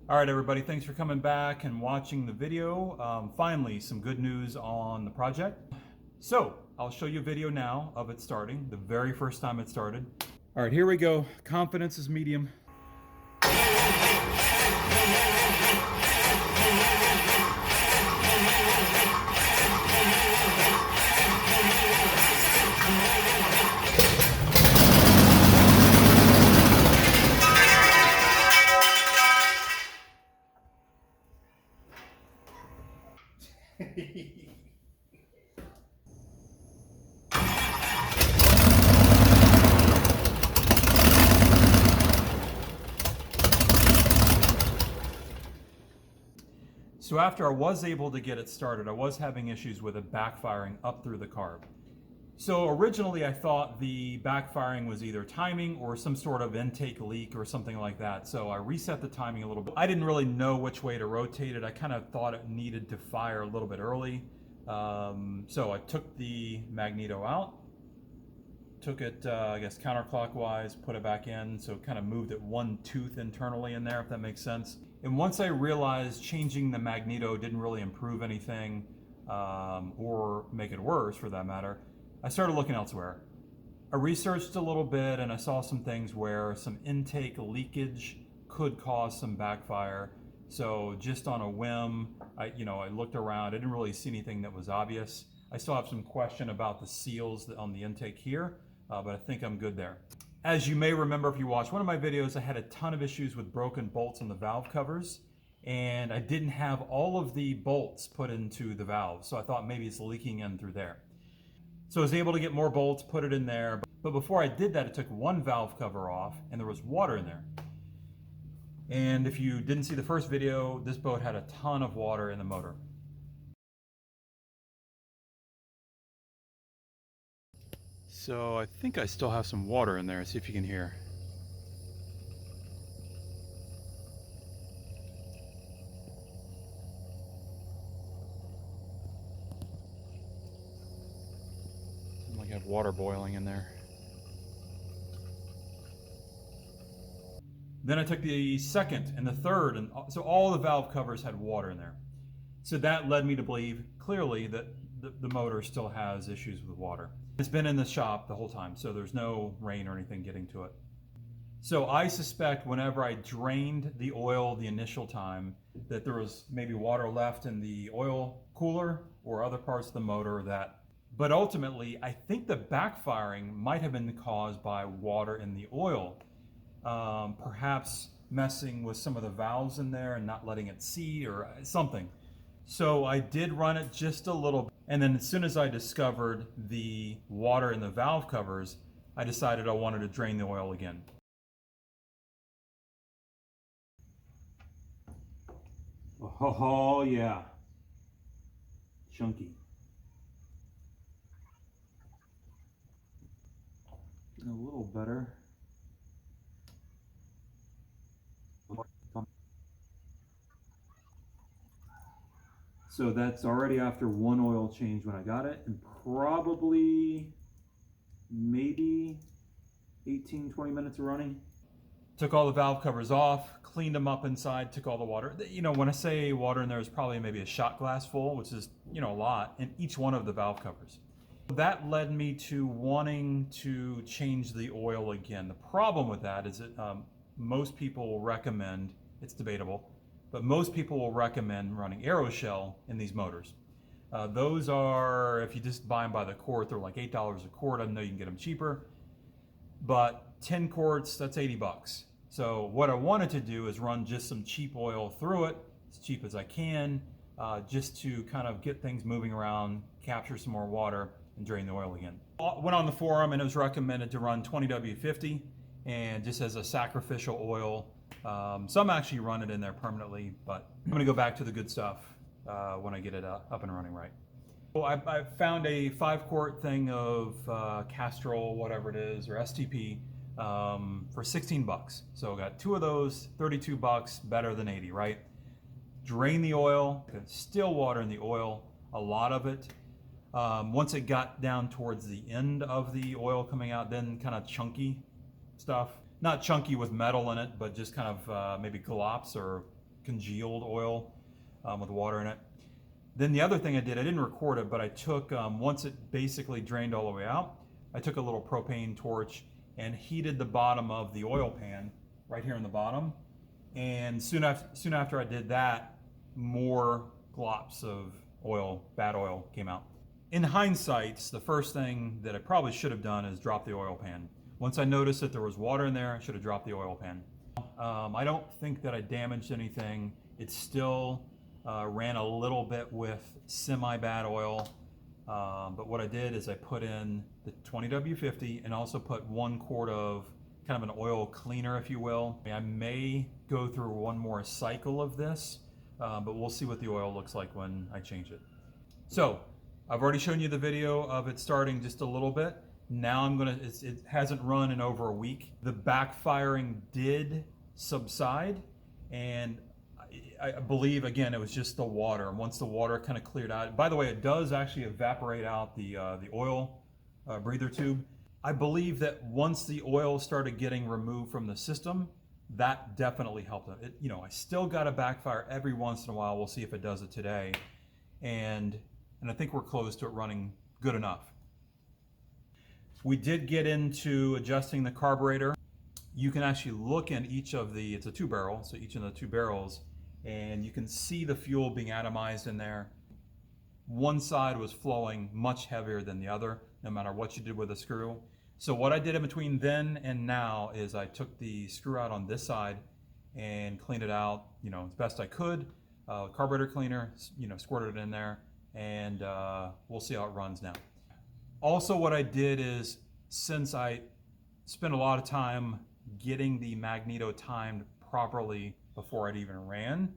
All right, everybody, thanks for coming back and watching the video. Finally, some good news on the project. So I'll show you a video now of it starting, the very first time it started. All right, here we go. Confidence is medium. So after I was able to get it started, I was having issues with it backfiring up through the carb. So originally I thought the backfiring was either timing or some sort of intake leak or something like that. So I reset the timing a little bit. I didn't really know which way to rotate it. I kind of thought it needed to fire a little bit early. So I took the magneto out, took it, I guess, counterclockwise, put it back in. So kind of moved it one tooth internally in there, if that makes sense. And once I realized changing the magneto didn't really improve anything or make it worse for that matter, I started looking elsewhere. I researched a little bit and I saw some things where some intake leakage could cause some backfire. So just on a whim, I looked around. I didn't really see anything that was obvious. I still have some question about the seals on the intake here, but I think I'm good there. As you may remember if you watched one of my videos, I had a ton of issues with broken bolts on the valve covers, and I didn't have all of the bolts put into the valve, so I thought maybe it's leaking in through there. So I was able to get more bolts, put it in there, but before I did that, I took one valve cover off, and there was water in there. And if you didn't see the first video, this boat had a ton of water in the motor. So I think I still have some water in there. See if you can hear. Like I have water boiling in there. Then I took the second and the third, and so all the valve covers had water in there. So that led me to believe clearly that the motor still has issues with water. It's been in the shop the whole time, so there's no rain or anything getting to it. So I suspect whenever I drained the oil the initial time that there was maybe water left in the oil cooler or other parts of the motor but ultimately I think the backfiring might have been caused by water in the oil. Perhaps messing with some of the valves in there and not letting it seat or something. So I did run it just a little bit, and then as soon as I discovered the water in the valve covers, I decided I wanted to drain the oil again. Oh yeah, chunky. A little better. So that's already after one oil change when I got it, and probably maybe 18-20 minutes of running. Took all the valve covers off, cleaned them up inside, took all the water. When I say water in there, is probably maybe a shot glass full, which is, a lot in each one of the valve covers. That led me to wanting to change the oil again. The problem with that is that most people will recommend, it's debatable, but most people will recommend running Aeroshell in these motors. Those are, if you just buy them by the quart, they're like $8 a quart. I know you can get them cheaper, but 10 quarts, that's 80 bucks. So what I wanted to do is run just some cheap oil through it, as cheap as I can, just to kind of get things moving around, capture some more water, and drain the oil again. Went on the forum and it was recommended to run 20W50 and just as a sacrificial oil. Some actually run it in there permanently, but I'm gonna go back to the good stuff when I get it up and running right. Well, I found a 5-quart thing of Castrol, whatever it is, or STP, for 16 bucks. So I got 2 of those, 32 bucks, better than 80, right? Drain the oil, still water in the oil, a lot of it. Once it got down towards the end of the oil coming out, then kind of chunky stuff. Not chunky with metal in it, but just kind of maybe glops or congealed oil with water in it. Then the other thing I did, I didn't record it, but I took, once it basically drained all the way out, I took a little propane torch and heated the bottom of the oil pan right here in the bottom. And soon after I did that, more glops of oil, bad oil, came out. In hindsight, the first thing that I probably should have done is drop the oil pan. Once I noticed that there was water in there, I should have dropped the oil pan. I don't think that I damaged anything. It still ran a little bit with semi-bad oil. But what I did is I put in the 20W50 and also put 1 quart of kind of an oil cleaner, if you will. I may go through one more cycle of this, but we'll see what the oil looks like when I change it. So I've already shown you the video of it starting just a little bit. Now it hasn't run in over a week. The backfiring did subside, and I believe, again, it was just the water. Once the water kind of cleared out, by the way, it does actually evaporate out the oil breather tube. I believe that once the oil started getting removed from the system, that definitely helped it. I still got a backfire every once in a while. We'll see if it does it today. And I think we're close to it running good enough. We did get into adjusting the carburetor. You can actually look in each of it's a 2-barrel, so each of the 2 barrels, and you can see the fuel being atomized in there. One side was flowing much heavier than the other, no matter what you did with the screw. So what I did in between then and now is I took the screw out on this side and cleaned it out, as best I could. Carburetor cleaner, squirted it in there, and we'll see how it runs now. Also, what I did is, since I spent a lot of time getting the magneto timed properly before it even ran,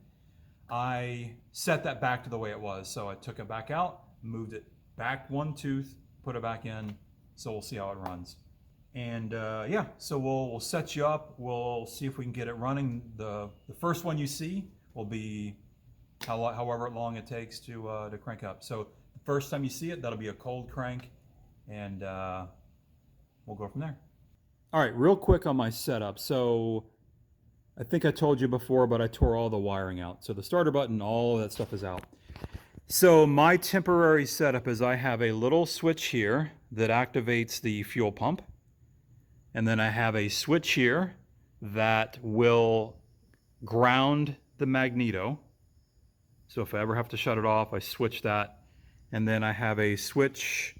I set that back to the way it was. So I took it back out, moved it back 1 tooth, put it back in, so we'll see how it runs. And yeah, so we'll set you up. We'll see if we can get it running. The first one you see will be however long it takes to crank up. So the first time you see it, that'll be a cold crank, and we'll go from there. All right, real quick on my setup. So I think I told you before, but I tore all the wiring out. So the starter button, all of that stuff is out. So my temporary setup is I have a little switch here that activates the fuel pump. And then I have a switch here that will ground the magneto. So if I ever have to shut it off, I switch that. And then I have a switch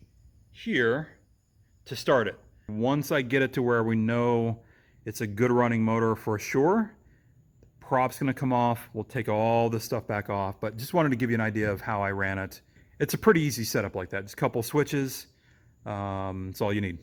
here to start it. Once I get it to where we know it's a good running motor for sure, the prop's gonna come off. We'll take all this stuff back off, but just wanted to give you an idea of how I ran it. It's a pretty easy setup like that. Just a couple switches, it's all you need.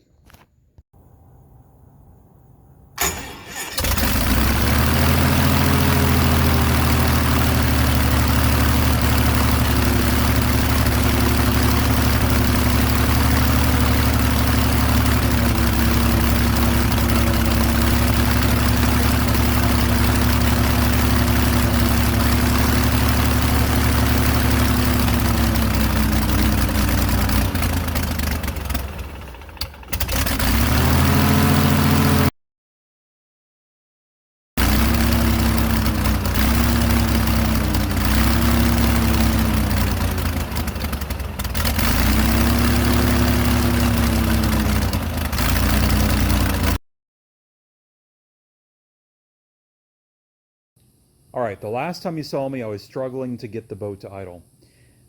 All right, the last time you saw me, I was struggling to get the boat to idle.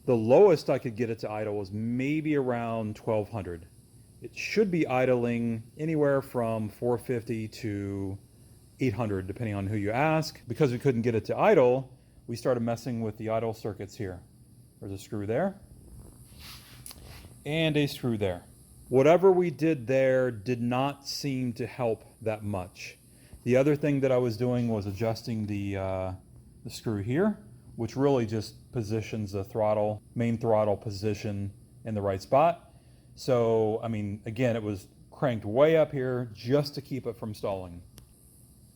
The lowest I could get it to idle was maybe around 1200. It should be idling anywhere from 450 to 800, depending on who you ask. Because we couldn't get it to idle, we started messing with the idle circuits here. There's a screw there, and a screw there. Whatever we did there did not seem to help that much. The other thing that I was doing was adjusting the screw here, which really just positions the throttle, main throttle position in the right spot. So, I mean, again, it was cranked way up here just to keep it from stalling.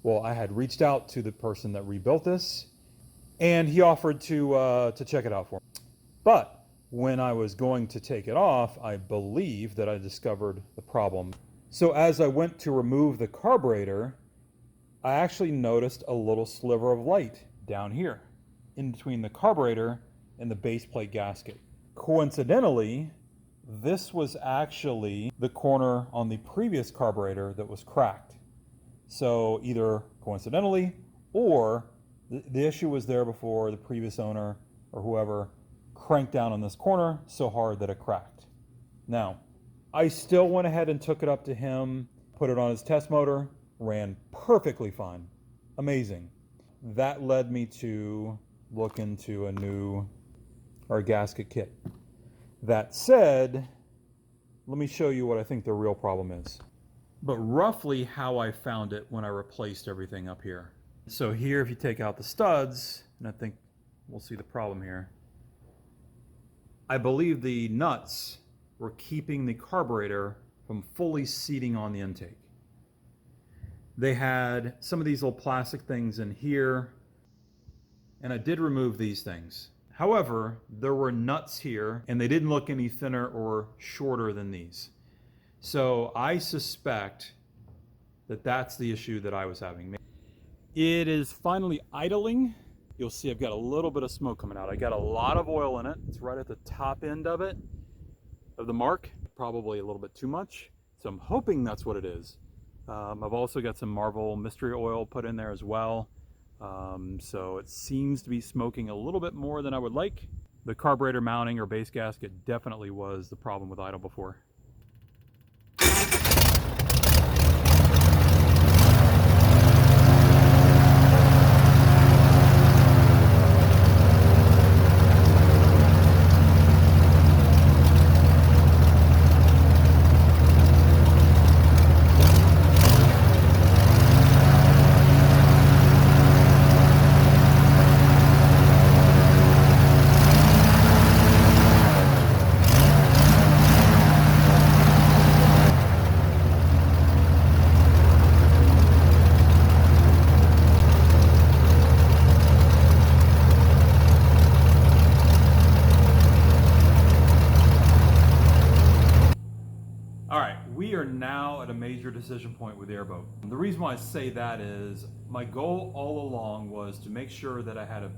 Well, I had reached out to the person that rebuilt this, and he offered to check it out for me. But when I was going to take it off, I believe that I discovered the problem. So as I went to remove the carburetor, I actually noticed a little sliver of light down here, in between the carburetor and the base plate gasket. Coincidentally, this was actually the corner on the previous carburetor that was cracked. So either coincidentally, or the issue was there before the previous owner or whoever cranked down on this corner so hard that it cracked. Now, I still went ahead and took it up to him, put it on his test motor, ran perfectly fine. Amazing. That led me to look into a new gasket kit. That said, let me show you what I think the real problem is. But roughly how I found it when I replaced everything up here. So here, if you take out the studs, and I think we'll see the problem here, I believe the nuts were keeping the carburetor from fully seating on the intake. They had some of these little plastic things in here, and I did remove these things. However, there were nuts here, and they didn't look any thinner or shorter than these. So I suspect that that's the issue that I was having. It is finally idling. You'll see I've got a little bit of smoke coming out. I got a lot of oil in it. It's right at the top end of it, of the mark. Probably a little bit too much. So I'm hoping that's what it is. I've also got some Marvel mystery oil put in there as well. So it seems to be smoking a little bit more than I would like. The carburetor mounting or base gasket definitely was the problem with idle before. We are now at a major decision point with Airboat. The reason why I say that is my goal all along was to make sure that I had a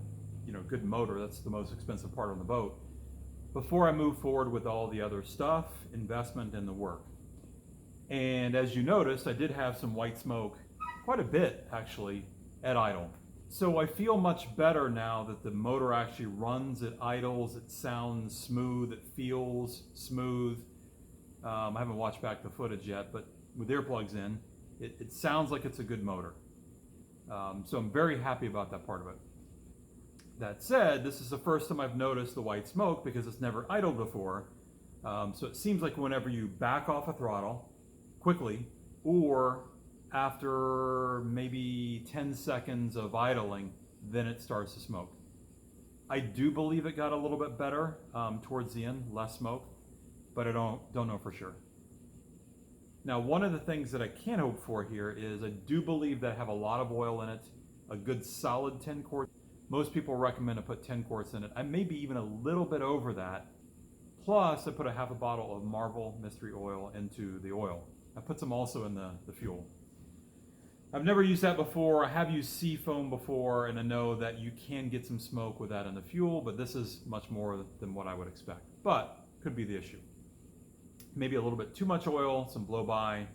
good motor. That's the most expensive part on the boat before I move forward with all the other stuff, investment, and the work. And as you noticed, I did have some white smoke, quite a bit actually, at idle. So I feel much better now that the motor actually runs, it idles, it sounds smooth, it feels smooth. I haven't watched back the footage yet, but with earplugs in, it sounds like it's a good motor. So I'm very happy about that part of it. That said, this is the first time I've noticed the white smoke because it's never idled before. So it seems like whenever you back off a throttle quickly, or after maybe 10 seconds of idling, then it starts to smoke. I do believe it got a little bit better towards the end, less smoke, but I don't know for sure. Now, one of the things that I can hope for here is I do believe that I have a lot of oil in it, a good solid 10 quarts. Most people recommend to put 10 quarts in it. I may be even a little bit over that. Plus, I put a half a bottle of Marvel mystery oil into the oil. I put some also in the fuel. I've never used that before. I have used seafoam before, and I know that you can get some smoke with that in the fuel, but this is much more than what I would expect. But could be the issue. Maybe a little bit too much oil, some blow-by,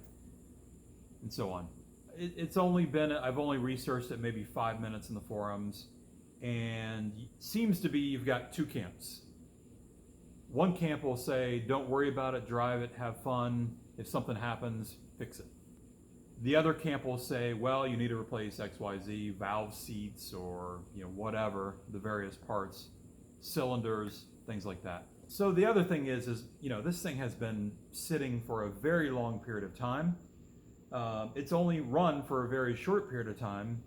and so on. It's only been, I've only researched it maybe 5 minutes in the forums, and seems to be you've got two camps. One camp will say, don't worry about it, drive it, have fun. If something happens, fix it. The other camp will say, well, you need to replace XYZ, valve seats, or whatever, the various parts, cylinders, things like that. So the other thing is this thing has been sitting for a very long period of time. It's only run for a very short period of time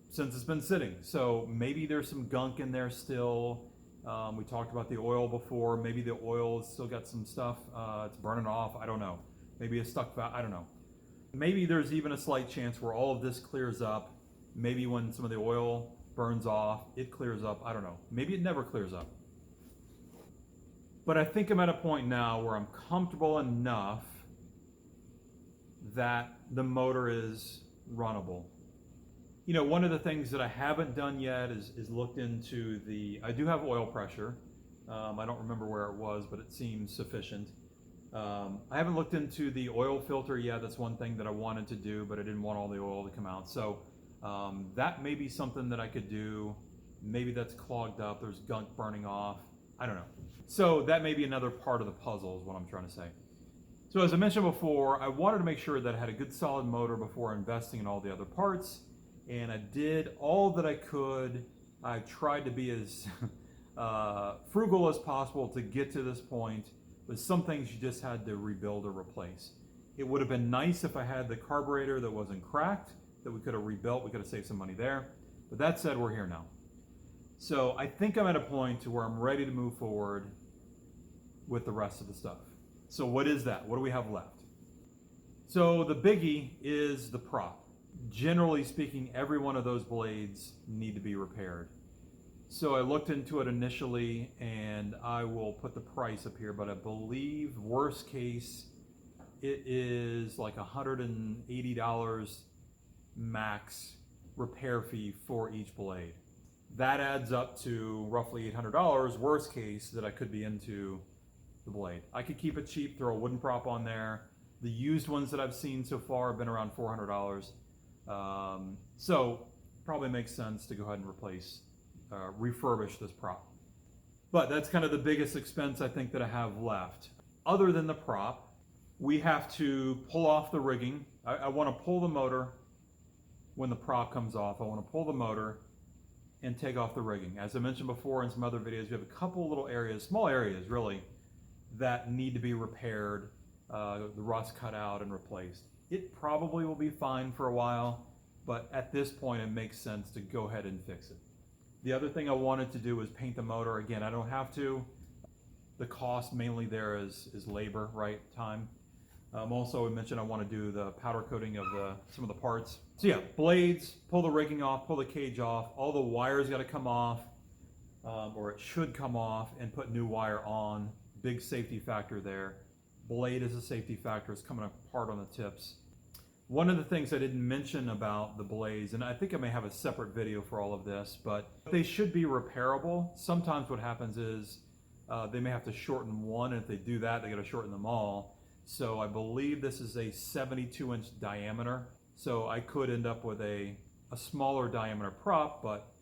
since it's been sitting. So maybe there's some gunk in there still. We talked about the oil before. Maybe the oil has still got some stuff. It's burning off. I don't know. Maybe it's stuck back. I don't know. Maybe there's even a slight chance where all of this clears up. Maybe when some of the oil burns off, it clears up. I don't know. Maybe it never clears up. But I think I'm at a point now where I'm comfortable enough that the motor is runnable. You know, one of the things that I haven't done yet is looked into I do have oil pressure. I don't remember where it was, but it seems sufficient. I haven't looked into the oil filter yet. That's one thing that I wanted to do, but I didn't want all the oil to come out. So that may be something that I could do. Maybe that's clogged up. There's gunk burning off. I don't know. So that may be another part of the puzzle is what I'm trying to say. So as I mentioned before, I wanted to make sure that I had a good solid motor before investing in all the other parts. And I did all that I could. I tried to be as frugal as possible to get to this point. But some things you just had to rebuild or replace. It would have been nice if I had the carburetor that wasn't cracked, that we could have rebuilt. We could have saved some money there. But that said, we're here now. So I think I'm at a point to where I'm ready to move forward with the rest of the stuff. So what is that? What do we have left? So the biggie is the prop. Generally speaking, every one of those blades need to be repaired. So I looked into it initially, and I will put the price up here, but I believe worst case it is like $180 max repair fee for each blade. That adds up to roughly $800 worst case that I could be into the blade. I could keep it cheap, throw a wooden prop on there. The used ones that I've seen so far have been around $400. So probably makes sense to go ahead and refurbish this prop. But that's kind of the biggest expense I think that I have left. Other than the prop, we have to pull off the rigging. I want to pull the motor when the prop comes off. I want to pull the motor and take off the rigging. As I mentioned before in some other videos, we have a couple little areas, small areas really, that need to be repaired, the rust cut out and replaced. It probably will be fine for a while, but at this point it makes sense to go ahead and fix it. The other thing I wanted to do was paint the motor. Again, I don't have to. The cost mainly there is labor, right? Time. Also, I mentioned I want to do the powder coating of some of the parts. So yeah, blades, pull the rigging off, pull the cage off. All the wires got to come off, or it should come off, and put new wire on. Big safety factor there. Blade is a safety factor. It's coming apart on the tips. One of the things I didn't mention about the blades, and I think I may have a separate video for all of this, but they should be repairable. Sometimes what happens is they may have to shorten one, and if they do that, they got to shorten them all. So I believe this is a 72-inch diameter. So I could end up with a smaller diameter prop, but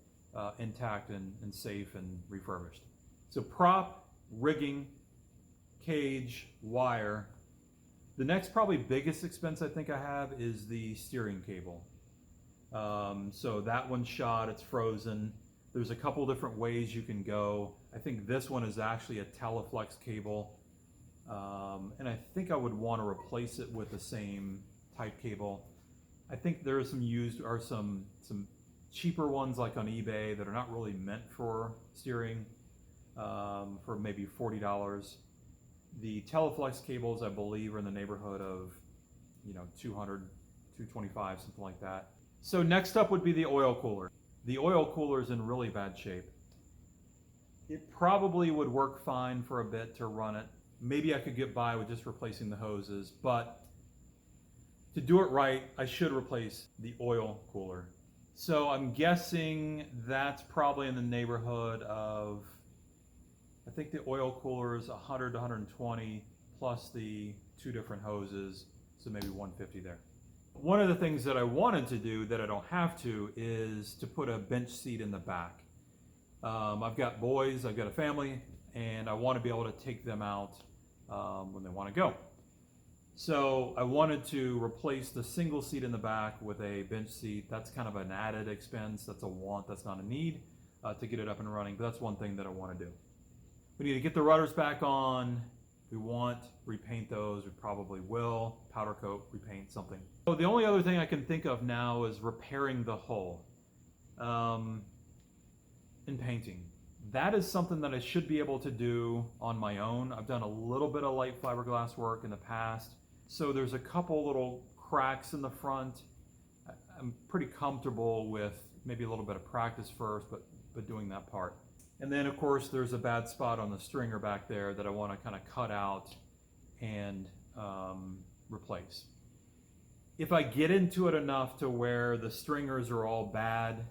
intact and safe and refurbished. So prop, rigging, cage, wire. The next probably biggest expense I think I have is the steering cable. So that one's shot, it's frozen. There's a couple different ways you can go. I think this one is actually a Teleflex cable. And I think I would want to replace it with the same type cable. I think there are some used or some cheaper ones like on eBay that are not really meant for steering, for maybe $40. The Teleflex cables, I believe, are in the neighborhood of, $200, $225, something like that. So next up would be the oil cooler. The oil cooler is in really bad shape. It probably would work fine for a bit to run it. Maybe I could get by with just replacing the hoses, but to do it right, I should replace the oil cooler. So I'm guessing that's probably in the neighborhood of, I think the oil cooler is 100 to 120 plus the two different hoses, so maybe 150 there. One of the things that I wanted to do that I don't have to is to put a bench seat in the back. I've got boys, I've got a family, and I want to be able to take them out when they want to go. So I wanted to replace the single seat in the back with a bench seat. That's kind of an added expense. That's a want, that's not a need to get it up and running, but that's one thing that I want to do. We need to get the rudders back on. We want repaint those. We probably will. Powder coat, repaint, something. So the only other thing I can think of now is repairing the hull and painting. That is something that I should be able to do on my own. I've done a little bit of light fiberglass work in the past. So there's a couple little cracks in the front. I'm pretty comfortable with maybe a little bit of practice first, but doing that part. And then of course there's a bad spot on the stringer back there that I want to kind of cut out and replace. If I get into it enough to where the stringers are all bad,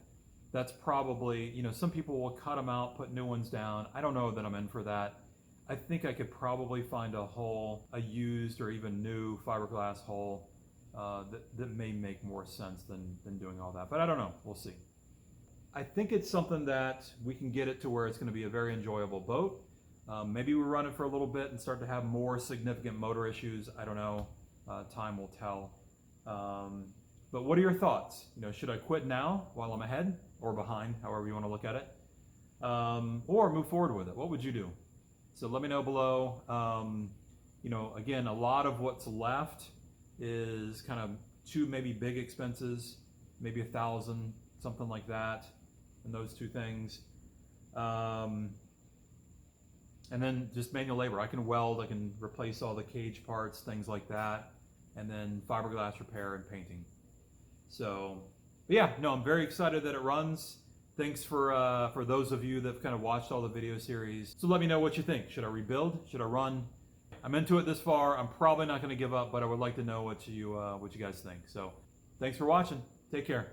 that's probably, you know, some people will cut them out, put new ones down. I don't know that I'm in for that. I think I could probably find a hole, a used or even new fiberglass hole that may make more sense than doing all that. But I don't know, we'll see. I think it's something that we can get it to where it's going to be a very enjoyable boat. Maybe we run it for a little bit and start to have more significant motor issues. I don't know, time will tell. But what are your thoughts? You know, should I quit now while I'm ahead or behind, however you want to look at it, or move forward with it? What would you do? So let me know below. You know, again, a lot of what's left is kind of two maybe big expenses, maybe $1,000, something like that, and those two things. And then just manual labor. I can weld, I can replace all the cage parts, things like that, and then fiberglass repair and painting. So, but yeah, no, I'm very excited that it runs. Thanks for those of you that have kind of watched all the video series. So let me know what you think. Should I rebuild? Should I run? I'm into it this far. I'm probably not going to give up, but I would like to know what you guys think. So thanks for watching. Take care.